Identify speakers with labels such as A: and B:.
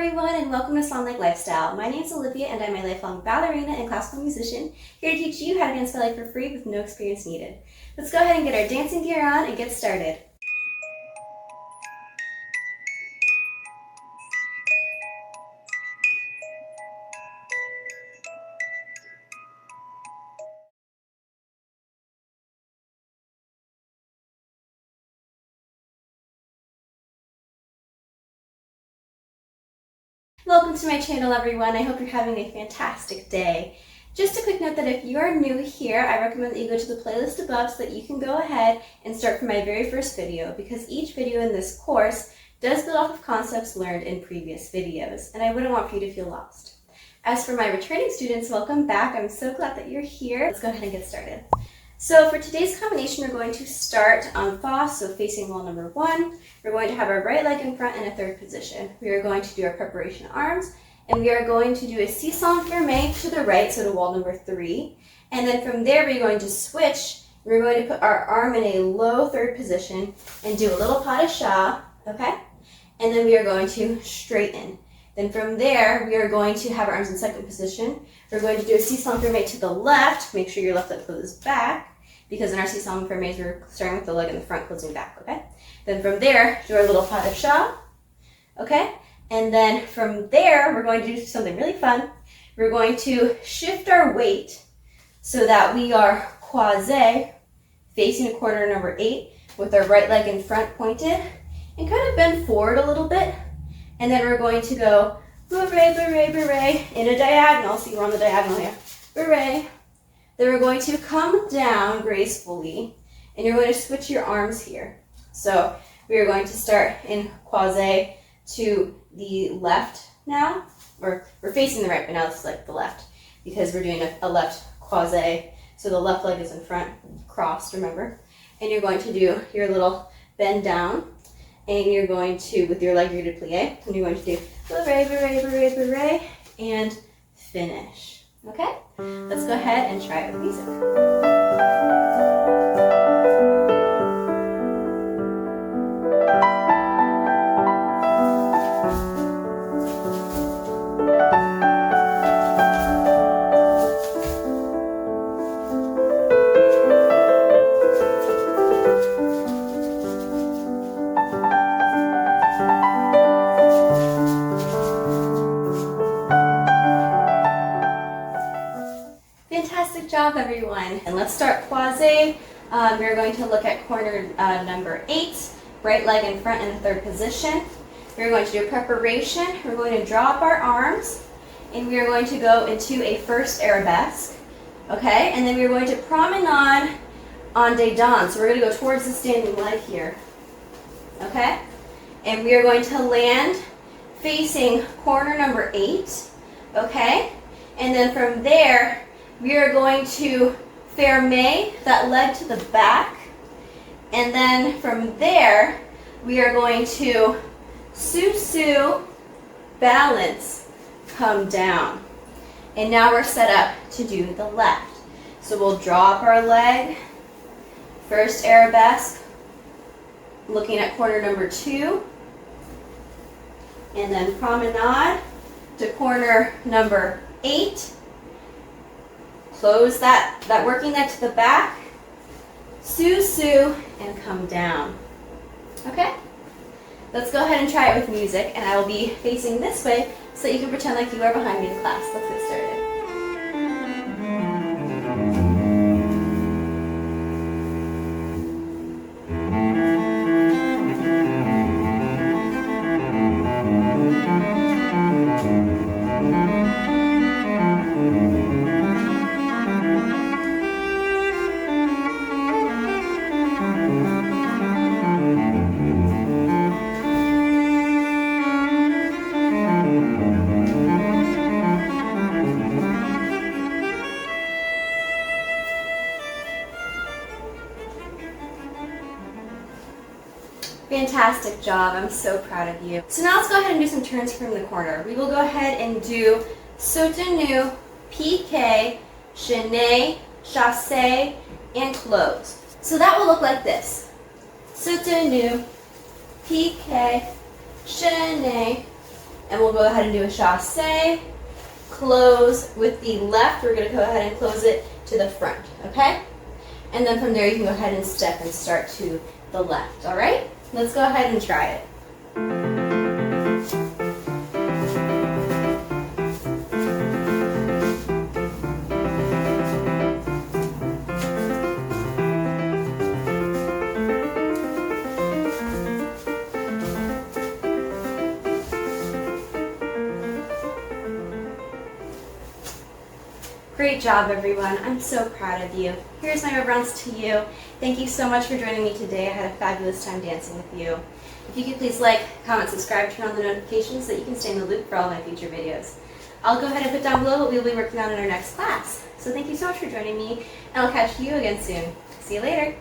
A: everyone, and welcome to Swan Lake Lifestyle. My name is Olivia and I'm a lifelong ballerina and classical musician here to teach you how to dance ballet for free with no experience needed. Let's go ahead and get our dancing gear on and get started. Welcome to my channel, everyone. I hope you're having a fantastic day. Just a quick note that if you are new here, I recommend that you go to the playlist above so that you can go ahead and start from my very first video, because each video in this course does build off of concepts learned in previous videos, and I wouldn't want for you to feel lost. As for my returning students, welcome back. I'm so glad that you're here. Let's go ahead and get started. So for today's combination, we're going to start on fosse, so facing wall number 1. We're going to have our right leg in front in a third position. We are going to do our preparation arms, and we are going to do a seesaw fermé to the right, so to wall number 3. And then from there, we're going to switch. We're going to put our arm in a low third position and do a little pas de chat, okay? And then we are going to straighten. Then from there, we are going to have our arms in second position. We're going to do a seesaw fermé to the left. Make sure your left leg closes back, because in our seesaw fermés, we're starting with the leg in the front, closing back, okay? Then from there, do our little pas de chat, okay? And then from there, we're going to do something really fun. We're going to shift our weight so that we are croisé, facing a corner number 8, with our right leg in front pointed, and kind of bend forward a little bit. And then we're going to go bourrée, bourrée, bourrée, in a diagonal. See, we're on the diagonal here. Bourrée. Then we're going to come down gracefully, and you're going to switch your arms here. So we are going to start in croisé to the left now, or we're facing the right, but now this is like the left, because we're doing a left croisé. So the left leg is in front, crossed, remember? And you're going to do your little bend down, and you're going to, with your leg, you're going to plie, and you're going to do bourrée, bourrée, bourrée, bourrée, and finish. Okay? Let's go ahead and try it with music. Fantastic job, everyone. And let's start croisé. We're going to look at corner number 8, right leg in front in the third position. We're going to do preparation. We're going to draw up our arms, and we are going to go into a first Arabesque, okay? And then we're going to promenade en dedans. So we're going to go towards the standing leg here, okay? And we are going to land facing corner number 8, okay? And then from there, we are going to fermé that leg to the back, and then from there, we are going to sous balance, come down. And now we're set up to do the left. So we'll draw up our leg, first Arabesque, looking at corner number 2, and then promenade to corner number 8. Close that working leg to the back, sous, and come down. Okay? Let's go ahead and try it with music, and I will be facing this way so that you can pretend like you are behind me in class. Let's get started. Fantastic job. I'm so proud of you. So now let's go ahead and do some turns from the corner. We will go ahead and do soutenu, pique, chaîné, chassé, and close. So that will look like this. Soutenu, pique, chaîné, and we'll go ahead and do a chassé, close with the left. We're going to go ahead and close it to the front, okay? And then from there you can go ahead and step and start to the left, all right? Let's go ahead and try it. Great job, everyone. I'm so proud of you. Here's my reverence to you. Thank you so much for joining me today. I had a fabulous time dancing with you. If you could please like, comment, subscribe, turn on the notifications so that you can stay in the loop for all my future videos. I'll go ahead and put down below what we'll be working on in our next class. So thank you so much for joining me, and I'll catch you again soon. See you later.